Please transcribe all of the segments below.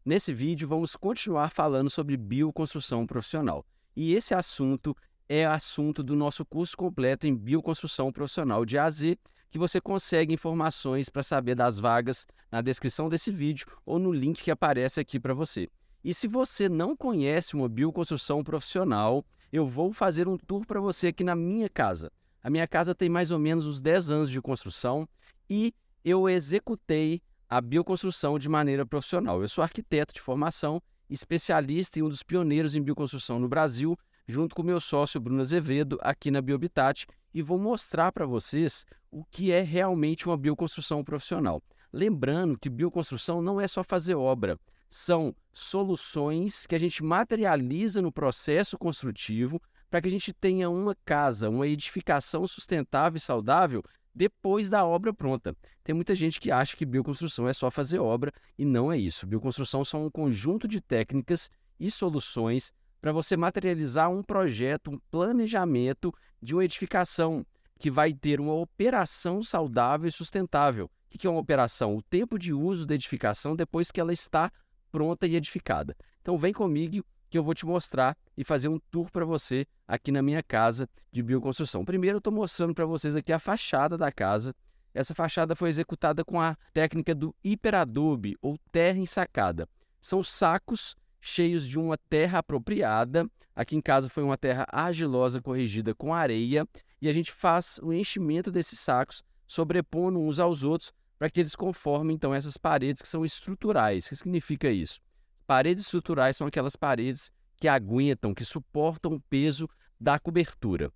Nesse vídeo, vamos continuar falando sobre bioconstrução profissional. E esse assunto é assunto do nosso curso completo em bioconstrução profissional de A a Z, que você consegue informações para saber das vagas na descrição desse vídeo ou no link que aparece aqui para você. E se você não conhece uma bioconstrução profissional, eu vou fazer um tour para você aqui na minha casa. A minha casa tem mais ou menos uns 10 anos de construção e eu executei a bioconstrução de maneira profissional. Eu sou arquiteto de formação, especialista e um dos pioneiros em bioconstrução no Brasil, junto com meu sócio Bruno Azevedo, aqui na Biohabitat, e vou mostrar para vocês o que é realmente uma bioconstrução profissional. Lembrando que bioconstrução não é só fazer obra, são soluções que a gente materializa no processo construtivo para que a gente tenha uma casa, uma edificação sustentável e saudável depois da obra pronta. Tem muita gente que acha que bioconstrução é só fazer obra e não é isso. Bioconstrução são um conjunto de técnicas e soluções para você materializar um projeto, um planejamento de uma edificação que vai ter uma operação saudável e sustentável. O que é uma operação? O tempo de uso da edificação depois que ela está pronta e edificada. Então vem comigo que eu vou te mostrar e fazer um tour para você aqui na minha casa de bioconstrução. Primeiro eu estou mostrando para vocês aqui a fachada da casa. Essa fachada foi executada com a técnica do hiperadobe ou terra ensacada. São sacos cheios de uma terra apropriada. Aqui em casa foi uma terra argilosa corrigida com areia e a gente faz o enchimento desses sacos sobrepondo uns aos outros para que eles conformem então essas paredes que são estruturais. O que significa isso? Paredes estruturais são aquelas paredes que aguentam, que suportam o peso da cobertura.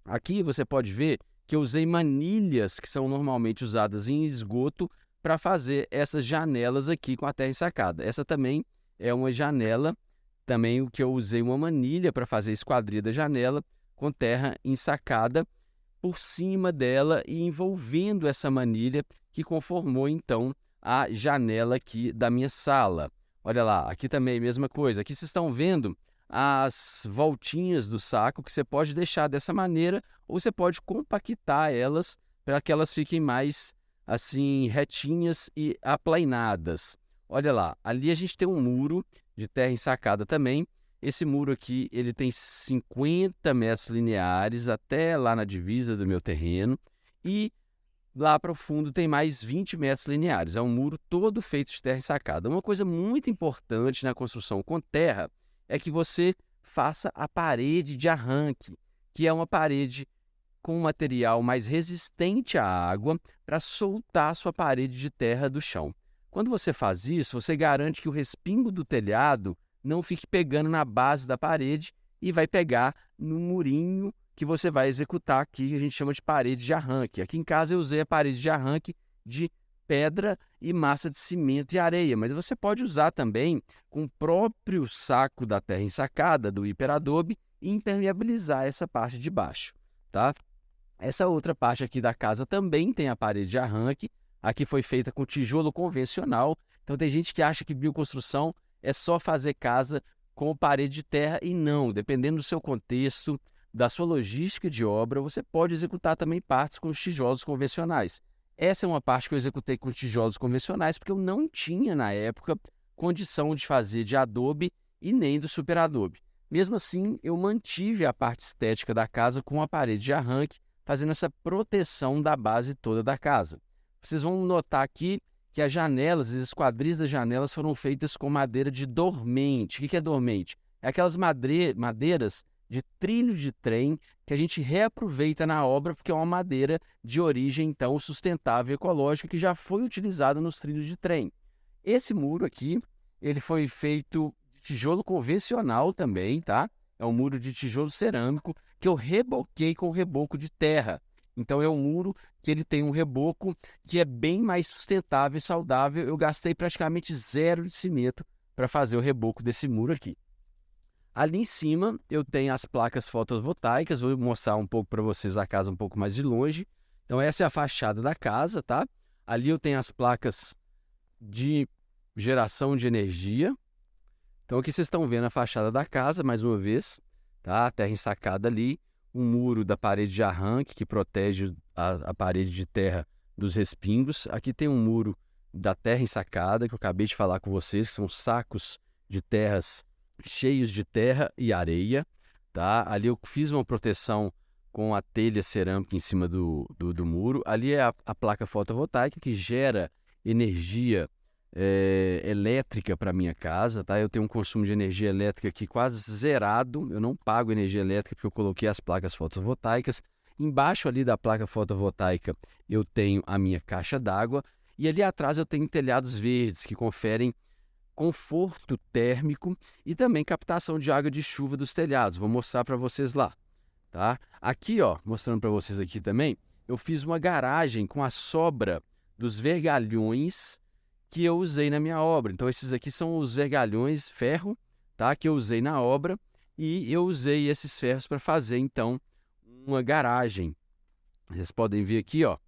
Aqui você pode ver que eu usei manilhas que são normalmente usadas em esgoto para fazer essas janelas aqui com a terra ensacada. Essa também é uma janela, também o que eu usei uma manilha para fazer a esquadria da janela com terra ensacada por cima dela e envolvendo essa manilha que conformou então a janela aqui da minha sala. Olha lá, aqui também a mesma coisa. Aqui vocês estão vendo as voltinhas do saco que você pode deixar dessa maneira ou você pode compactar elas para que elas fiquem mais assim retinhas e aplainadas. Olha lá, ali a gente tem um muro de terra ensacada também. Esse muro aqui ele tem 50 metros lineares até lá na divisa do meu terreno e lá para o fundo tem mais 20 metros lineares. É um muro todo feito de terra ensacada. Uma coisa muito importante na construção com terra é que você faça a parede de arranque, que é uma parede com um material mais resistente à água para soltar a sua parede de terra do chão. Quando você faz isso, você garante que o respingo do telhado não fique pegando na base da parede e vai pegar no murinho que você vai executar aqui, que a gente chama de parede de arranque. Aqui em casa eu usei a parede de arranque de pedra e massa de cimento e areia, mas você pode usar também com o próprio saco da terra ensacada, do hiperadobe, e impermeabilizar essa parte de baixo, tá? Essa outra parte aqui da casa também tem a parede de arranque. Aqui foi feita com tijolo convencional. Então tem gente que acha que bioconstrução é só fazer casa com parede de terra e não. Dependendo do seu contexto, da sua logística de obra, você pode executar também partes com os tijolos convencionais. Essa é uma parte que eu executei com os tijolos convencionais porque eu não tinha na época condição de fazer de adobe e nem do superadobe. Mesmo assim, eu mantive a parte estética da casa com a parede de arranque, fazendo essa proteção da base toda da casa. Vocês vão notar aqui que as janelas, as esquadrias das janelas foram feitas com madeira de dormente. O que é dormente? É aquelas madeiras de trilho de trem que a gente reaproveita na obra porque é uma madeira de origem então sustentável e ecológica que já foi utilizada nos trilhos de trem. Esse muro aqui, ele foi feito de tijolo convencional também, tá? É um muro de tijolo cerâmico que eu reboquei com reboco de terra. Então é um muro que ele tem um reboco que é bem mais sustentável e saudável. Eu gastei praticamente zero de cimento para fazer o reboco desse muro aqui. Ali em cima eu tenho as placas fotovoltaicas, vou mostrar um pouco para vocês a casa um pouco mais de longe. Então essa é a fachada da casa, tá? Ali eu tenho as placas de geração de energia. Então aqui vocês estão vendo a fachada da casa, mais uma vez, tá? A terra ensacada ali, um muro da parede de arranque que protege a parede de terra dos respingos. Aqui tem um muro da terra ensacada, que eu acabei de falar com vocês, que são sacos de terras cheios de terra e areia, tá? Ali eu fiz uma proteção com a telha cerâmica em cima do muro. Ali é a placa fotovoltaica que gera energia elétrica para minha casa, tá? Eu tenho um consumo de energia elétrica aqui quase zerado. Eu não pago energia elétrica porque eu coloquei as placas fotovoltaicas. Embaixo ali da placa fotovoltaica eu tenho a minha caixa d'água e ali atrás eu tenho telhados verdes que conferem conforto térmico e também captação de água de chuva dos telhados. Vou mostrar para vocês lá, tá? Aqui, ó, mostrando para vocês aqui também, eu fiz uma garagem com a sobra dos vergalhões que eu usei na minha obra. Então esses aqui são os vergalhões ferro, tá? Que eu usei na obra e eu usei esses ferros para fazer então uma garagem. Vocês podem ver aqui, ó,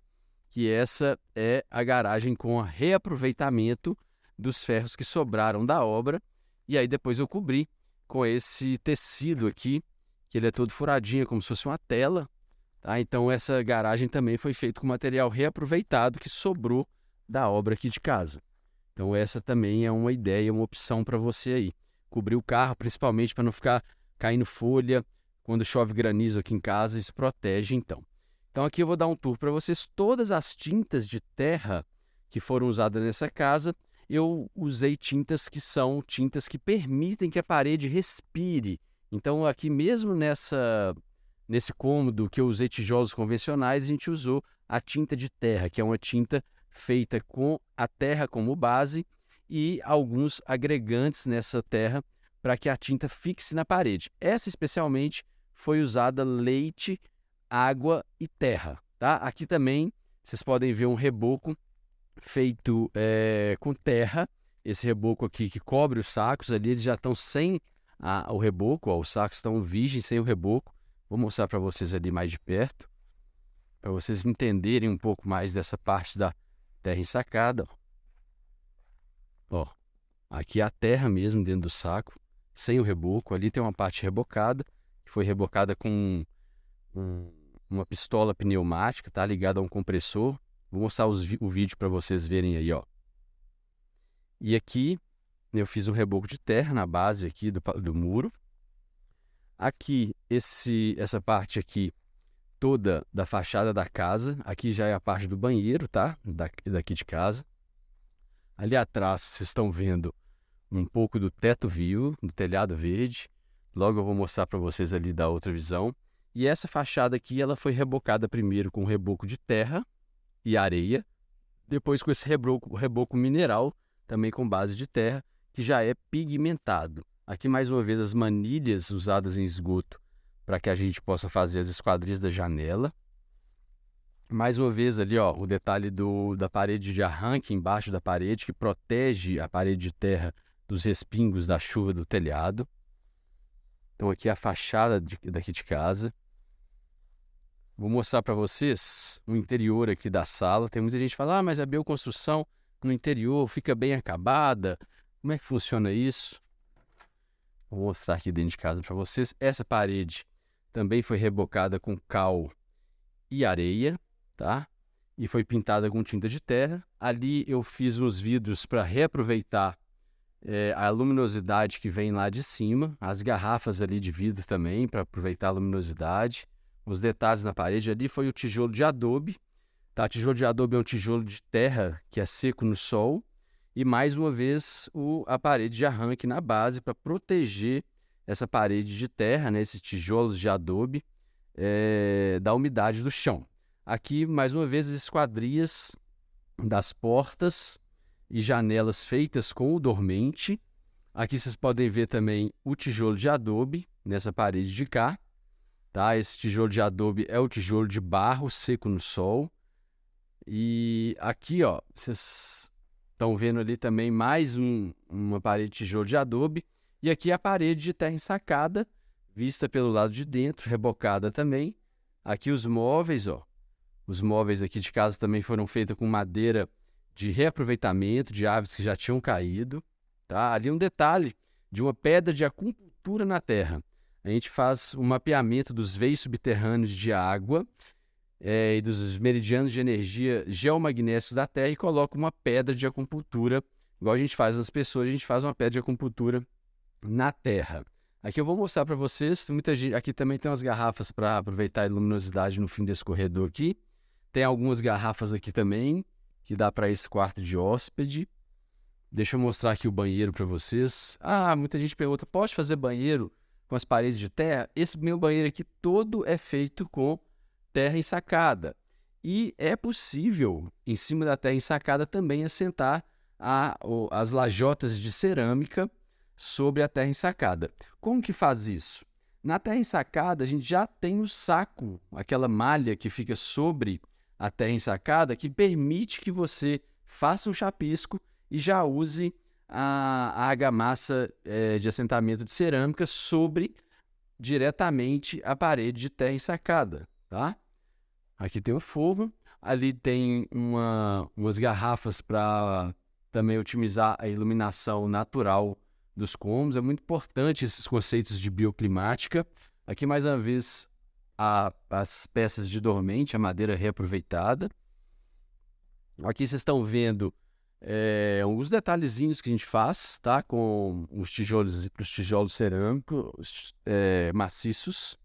que essa é a garagem com reaproveitamento dos ferros que sobraram da obra, e aí depois eu cobri com esse tecido aqui, que ele é todo furadinho, como se fosse uma tela, tá? Então essa garagem também foi feita com material reaproveitado que sobrou da obra aqui de casa. Então essa também é uma ideia, uma opção para você aí. Cobrir o carro, principalmente para não ficar caindo folha, quando chove granizo aqui em casa, isso protege então. Então aqui eu vou dar um tour para vocês. Todas as tintas de terra que foram usadas nessa casa, eu usei tintas que são tintas que permitem que a parede respire. Então aqui mesmo nesse cômodo que eu usei tijolos convencionais, a gente usou a tinta de terra, que é uma tinta feita com a terra como base e alguns agregantes nessa terra para que a tinta fixe na parede. Essa especialmente foi usada leite, água e terra, tá? Aqui também vocês podem ver um reboco feito com terra. Esse reboco aqui que cobre os sacos ali, eles já estão sem o reboco, ó, os sacos estão virgens sem o reboco. Vou mostrar para vocês ali mais de perto, para vocês entenderem um pouco mais dessa parte da terra ensacada. Ó, aqui é a terra mesmo dentro do saco, sem o reboco. Ali tem uma parte rebocada, que foi rebocada com uma pistola pneumática, tá ligada a um compressor. Vou mostrar o vídeo para vocês verem aí, ó. E aqui eu fiz um reboco de terra na base aqui do muro. Aqui, essa parte aqui toda da fachada da casa. Aqui já é a parte do banheiro, tá? Daqui de casa. Ali atrás vocês estão vendo um pouco do teto vivo, do telhado verde. Logo eu vou mostrar para vocês ali da outra visão. E essa fachada aqui, ela foi rebocada primeiro com reboco de terra e areia, depois com esse reboco mineral, também com base de terra, que já é pigmentado. Aqui mais uma vez as manilhas usadas em esgoto para que a gente possa fazer as esquadrias da janela. Mais uma vez ali, ó, o detalhe da parede de arranque embaixo da parede, que protege a parede de terra dos respingos da chuva do telhado. Então aqui é a fachada daqui de casa. Vou mostrar para vocês o interior aqui da sala. Tem muita gente que fala, mas a bioconstrução no interior fica bem acabada. Como é que funciona isso? Vou mostrar aqui dentro de casa para vocês. Essa parede também foi rebocada com cal e areia, tá? E foi pintada com tinta de terra. Ali eu fiz uns vidros para reaproveitar a luminosidade que vem lá de cima. As garrafas ali de vidro também, para aproveitar a luminosidade. Os detalhes na parede ali foi o tijolo de adobe, tá? Tijolo de adobe é um tijolo de terra que é seco no sol. E mais uma vez a parede de arranque na base para proteger essa parede de terra, né? Esses tijolos de adobe da umidade do chão. Aqui mais uma vez as esquadrias das portas e janelas feitas com o dormente. Aqui vocês podem ver também o tijolo de adobe nessa parede de cá. Tá? Esse tijolo de adobe é o tijolo de barro seco no sol. E aqui, ó, vocês estão vendo ali também mais uma parede de tijolo de adobe. E aqui a parede de terra ensacada, vista pelo lado de dentro, rebocada também. Aqui os móveis, ó. Os móveis aqui de casa também foram feitos com madeira de reaproveitamento de árvores que já tinham caído. Tá? Ali um detalhe de uma pedra de acupuntura na terra. A gente faz o mapeamento dos veios subterrâneos de água e dos meridianos de energia geomagnéticos da Terra e coloca uma pedra de acupuntura, igual a gente faz nas pessoas, a gente faz uma pedra de acupuntura na Terra. Aqui eu vou mostrar para vocês, muita gente, aqui também tem umas garrafas para aproveitar a luminosidade no fim desse corredor aqui. Tem algumas garrafas aqui também, que dá para esse quarto de hóspede. Deixa eu mostrar aqui o banheiro para vocês. Muita gente pergunta, pode fazer banheiro com as paredes de terra? Esse meu banheiro aqui todo é feito com terra ensacada. E é possível, em cima da terra ensacada, também assentar as lajotas de cerâmica sobre a terra ensacada. Como que faz isso? Na terra ensacada, a gente já tem o saco, aquela malha que fica sobre a terra ensacada, que permite que você faça um chapisco e já use a argamassa de assentamento de cerâmica sobre diretamente a parede de terra ensacada, tá? Aqui tem o forro, ali tem umas garrafas para também otimizar a iluminação natural dos cômodos. É muito importante esses conceitos de bioclimática. Aqui, mais uma vez, as peças de dormente, a madeira reaproveitada. Aqui vocês estão vendo os detalhezinhos que a gente faz, tá? Com os tijolos cerâmicos maciços.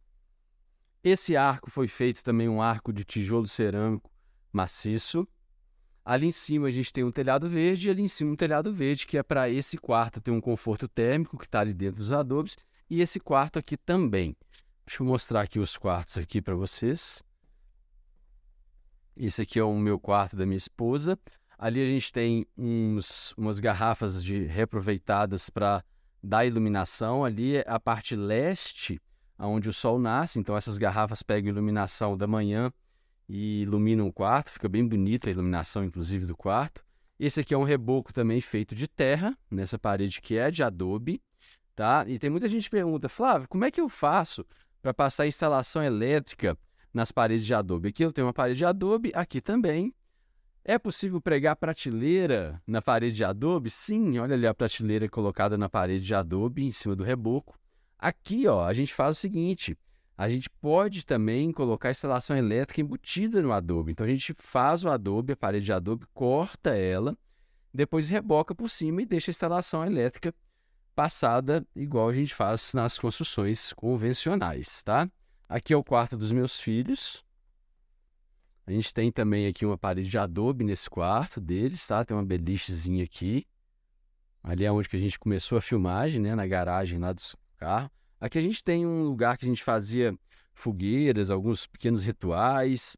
Esse arco foi feito também um arco de tijolo cerâmico maciço. Ali em cima a gente tem um telhado verde e ali em cima um telhado verde, que é para esse quarto ter um conforto térmico que está ali dentro dos adobes, e esse quarto aqui também. Deixa eu mostrar aqui os quartos aqui para vocês. Esse aqui é o meu quarto da minha esposa. Ali a gente tem umas garrafas reaproveitadas para dar iluminação. Ali é a parte leste, onde o sol nasce, então essas garrafas pegam iluminação da manhã e iluminam o quarto, fica bem bonita a iluminação, inclusive, do quarto. Esse aqui é um reboco também feito de terra, nessa parede que é de adobe, tá? E tem muita gente que pergunta, Flávio, como é que eu faço para passar a instalação elétrica nas paredes de adobe? Aqui eu tenho uma parede de adobe, aqui também. É possível pregar prateleira na parede de adobe? Sim, olha ali a prateleira colocada na parede de adobe, em cima do reboco. Aqui, ó, a gente faz o seguinte, a gente pode também colocar a instalação elétrica embutida no adobe. Então, a gente faz o adobe, a parede de adobe, corta ela, depois reboca por cima e deixa a instalação elétrica passada, igual a gente faz nas construções convencionais, tá? Aqui é o quarto dos meus filhos. A gente tem também aqui uma parede de adobe nesse quarto deles, tá? Tem uma belichezinha aqui. Ali é onde que a gente começou a filmagem, né? Na garagem lá do carro. Aqui a gente tem um lugar que a gente fazia fogueiras, alguns pequenos rituais,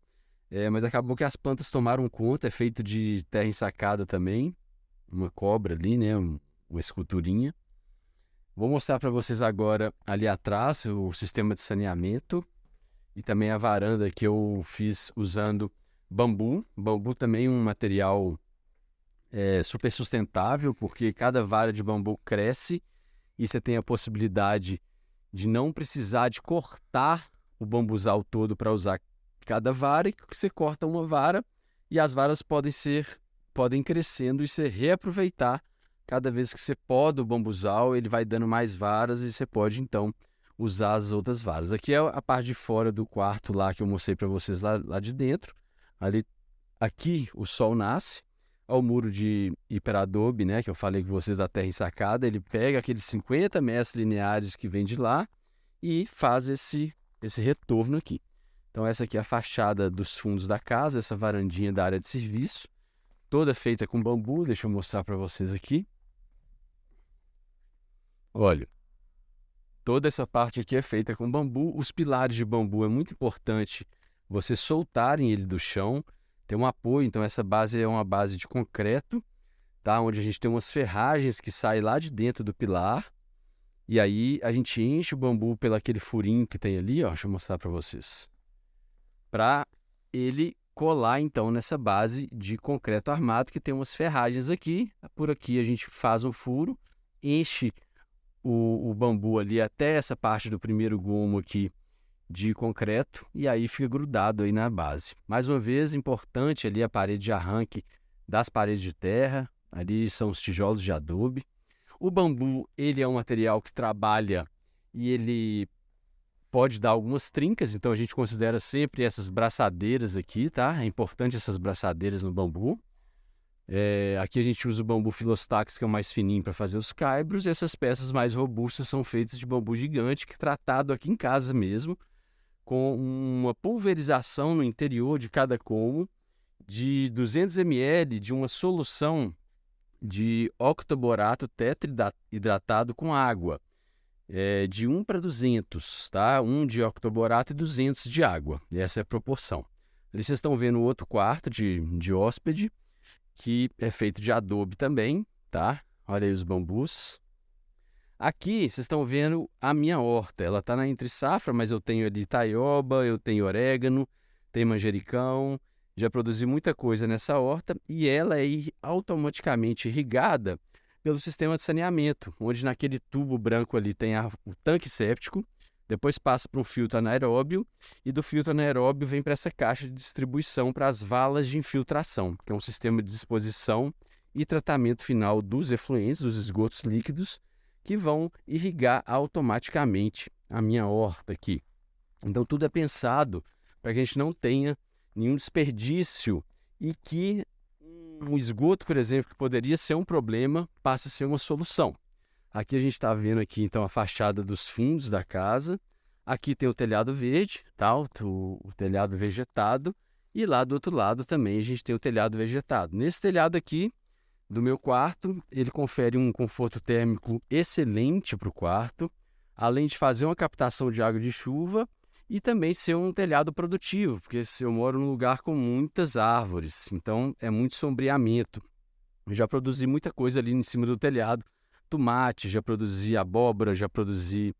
mas acabou que as plantas tomaram conta, é feito de terra ensacada também, uma cobra ali, né? Uma esculturinha. Vou mostrar para vocês agora ali atrás o sistema de saneamento e também a varanda que eu fiz usando bambu. Bambu também é um material super sustentável, porque cada vara de bambu cresce e você tem a possibilidade de não precisar de cortar o bambuzal todo para usar cada vara, e que você corta uma vara e as varas podem crescendo e você reaproveitar. Cada vez que você poda o bambuzal, ele vai dando mais varas e você pode então usar as outras varas. Aqui é a parte de fora do quarto lá que eu mostrei para vocês lá de dentro. Aqui o sol nasce. Ao muro de hiperadobe, né, que eu falei com vocês da terra ensacada, ele pega aqueles 50 metros lineares que vem de lá e faz esse retorno aqui. Então essa aqui é a fachada dos fundos da casa, essa varandinha da área de serviço, toda feita com bambu. Deixa eu mostrar para vocês aqui. Olha, toda essa parte aqui é feita com bambu. Os pilares de bambu é muito importante vocês soltarem ele do chão. Tem um apoio, então essa base é uma base de concreto, tá? Onde a gente tem umas ferragens que saem lá de dentro do pilar. E aí a gente enche o bambu pelo aquele furinho que tem ali, ó. Deixa eu mostrar para vocês. Para ele colar então nessa base de concreto armado que tem umas ferragens aqui. Por aqui a gente faz um furo, enche o bambu ali até essa parte do primeiro gomo aqui de concreto e aí fica grudado aí na base. Mais uma vez, importante ali a parede de arranque das paredes de terra, ali são os tijolos de adobe. O bambu, ele é um material que trabalha e ele pode dar algumas trincas, então a gente considera sempre essas braçadeiras aqui, tá? É importante essas braçadeiras no bambu. Aqui a gente usa o bambu Filostax, que é o mais fininho para fazer os caibros, e essas peças mais robustas são feitas de bambu gigante, que é tratado aqui em casa mesmo, com uma pulverização no interior de cada cômodo de 200 ml de uma solução de octoborato tetrahidratado com água, de 1 para 200, tá? 1 de octoborato e 200 de água, essa é a proporção. Ali vocês estão vendo o outro quarto de hóspede, que é feito de adobe também, tá? Olha aí os bambus. Aqui vocês estão vendo a minha horta, ela está na entre safra, mas eu tenho ali taioba, eu tenho orégano, tenho manjericão, já produzi muita coisa nessa horta e ela é automaticamente irrigada pelo sistema de saneamento, onde naquele tubo branco ali tem o tanque séptico, depois passa para um filtro anaeróbio e do filtro anaeróbio vem para essa caixa de distribuição para as valas de infiltração, que é um sistema de disposição e tratamento final dos efluentes, dos esgotos líquidos, que vão irrigar automaticamente a minha horta aqui. Então tudo é pensado para que a gente não tenha nenhum desperdício e que um esgoto, por exemplo, que poderia ser um problema, passe a ser uma solução. Aqui a gente está vendo aqui então a fachada dos fundos da casa. Aqui tem o telhado verde, tá? o telhado vegetado. E lá do outro lado também a gente tem o telhado vegetado. Nesse telhado aqui do meu quarto, ele confere um conforto térmico excelente para o quarto, além de fazer uma captação de água de chuva e também ser um telhado produtivo, porque eu moro num lugar com muitas árvores, então é muito sombreamento. Eu já produzi muita coisa ali em cima do telhado, tomate, já produzi abóbora, já produzi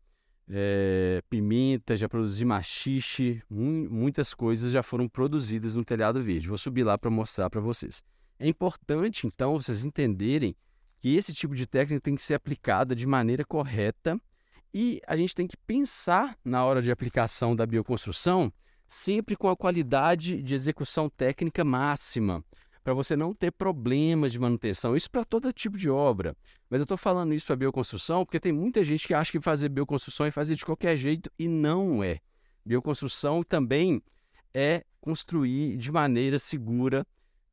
pimenta, já produzi maxixe, muitas coisas já foram produzidas no telhado verde. Vou subir lá para mostrar para vocês. É importante, então, vocês entenderem que esse tipo de técnica tem que ser aplicada de maneira correta e a gente tem que pensar na hora de aplicação da bioconstrução sempre com a qualidade de execução técnica máxima, para você não ter problemas de manutenção. Isso para todo tipo de obra. Mas eu estou falando isso para bioconstrução porque tem muita gente que acha que fazer bioconstrução é fazer de qualquer jeito e não é. Bioconstrução também é construir de maneira segura,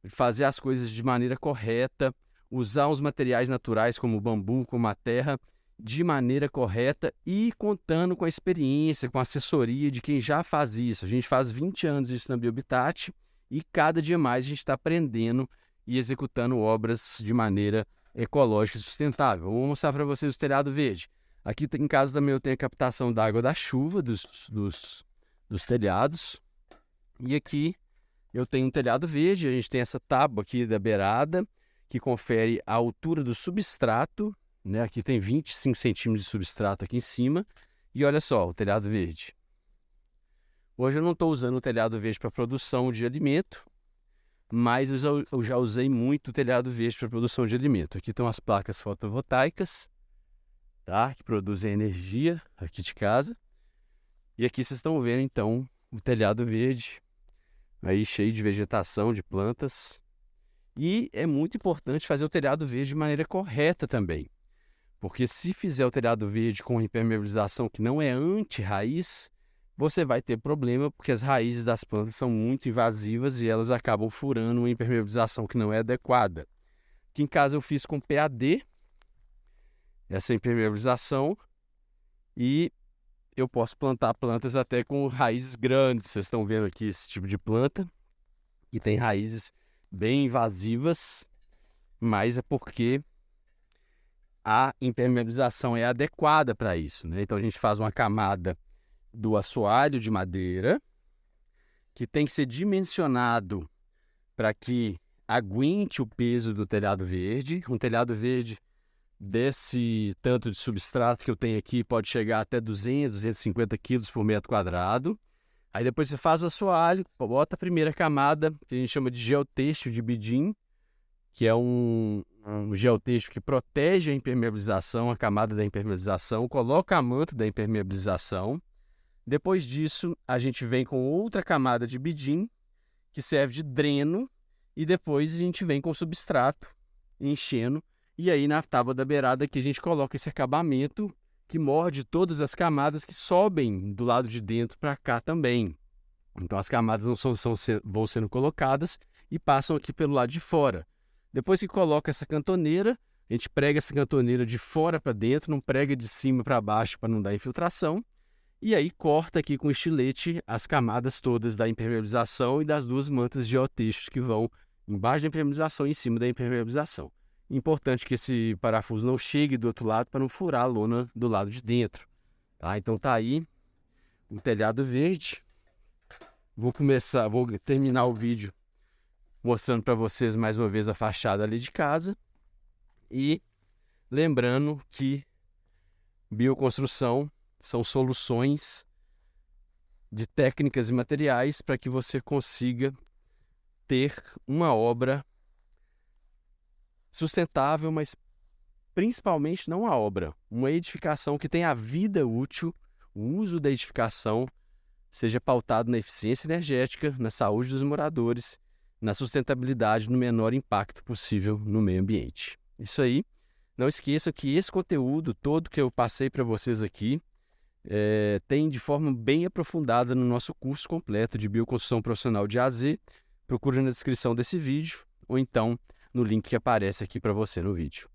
fazer as coisas de maneira correta, usar os materiais naturais como o bambu, como a terra, de maneira correta e contando com a experiência, com a assessoria de quem já faz isso. A gente faz 20 anos isso na Biohabitat e cada dia mais a gente está aprendendo e executando obras de maneira ecológica e sustentável. Vou mostrar para vocês o telhado verde. Aqui em casa também eu tenho a captação da água da chuva dos telhados. E aqui eu tenho um telhado verde, a gente tem essa tábua aqui da beirada, que confere a altura do substrato, né? Aqui tem 25 centímetros de substrato aqui em cima. E olha só, o telhado verde. Hoje eu não estou usando o telhado verde para produção de alimento, mas eu já usei muito o telhado verde para produção de alimento. Aqui estão as placas fotovoltaicas, tá? Que produzem energia aqui de casa. E aqui vocês estão vendo então o telhado verde, aí cheio de vegetação, de plantas. E é muito importante fazer o telhado verde de maneira correta também. Porque se fizer o telhado verde com impermeabilização que não é anti-raiz, você vai ter problema porque as raízes das plantas são muito invasivas e elas acabam furando uma impermeabilização que não é adequada. Aqui em casa eu fiz com PAD, essa impermeabilização, e eu posso plantar plantas até com raízes grandes. Vocês estão vendo aqui esse tipo de planta, que tem raízes bem invasivas, mas é porque a impermeabilização é adequada para isso, né? Então a gente faz uma camada do assoalho de madeira, que tem que ser dimensionado para que aguente o peso do telhado verde. Um telhado verde desse tanto de substrato que eu tenho aqui pode chegar até 200, 250 quilos por metro quadrado. Aí depois você faz o assoalho, bota a primeira camada, que a gente chama de geotêxtil de bidim, que é um geotêxtil que protege a impermeabilização, a camada da impermeabilização, coloca a manta da impermeabilização. Depois disso, a gente vem com outra camada de bidim, que serve de dreno, e depois a gente vem com substrato, enchendo, e aí na tábua da beirada aqui a gente coloca esse acabamento, que morde todas as camadas que sobem do lado de dentro para cá também. Então as camadas não vão sendo colocadas e passam aqui pelo lado de fora. Depois que coloca essa cantoneira, a gente prega essa cantoneira de fora para dentro, não prega de cima para baixo para não dar infiltração. E aí corta aqui com estilete as camadas todas da impermeabilização e das duas mantas de geotextos que vão embaixo da impermeabilização e em cima da impermeabilização. Importante que esse parafuso não chegue do outro lado para não furar a lona do lado de dentro. Tá? Então tá aí o telhado verde. Vou terminar o vídeo mostrando para vocês mais uma vez a fachada ali de casa. E lembrando que bioconstrução são soluções de técnicas e materiais para que você consiga ter uma obra sustentável, mas principalmente não a obra, uma edificação que tenha vida útil, o uso da edificação seja pautado na eficiência energética, na saúde dos moradores, na sustentabilidade, no menor impacto possível no meio ambiente. Isso aí. Não esqueça que esse conteúdo todo que eu passei para vocês aqui tem de forma bem aprofundada no nosso curso completo de bioconstrução profissional de A a Z. Procure na descrição desse vídeo ou então no link que aparece aqui para você no vídeo.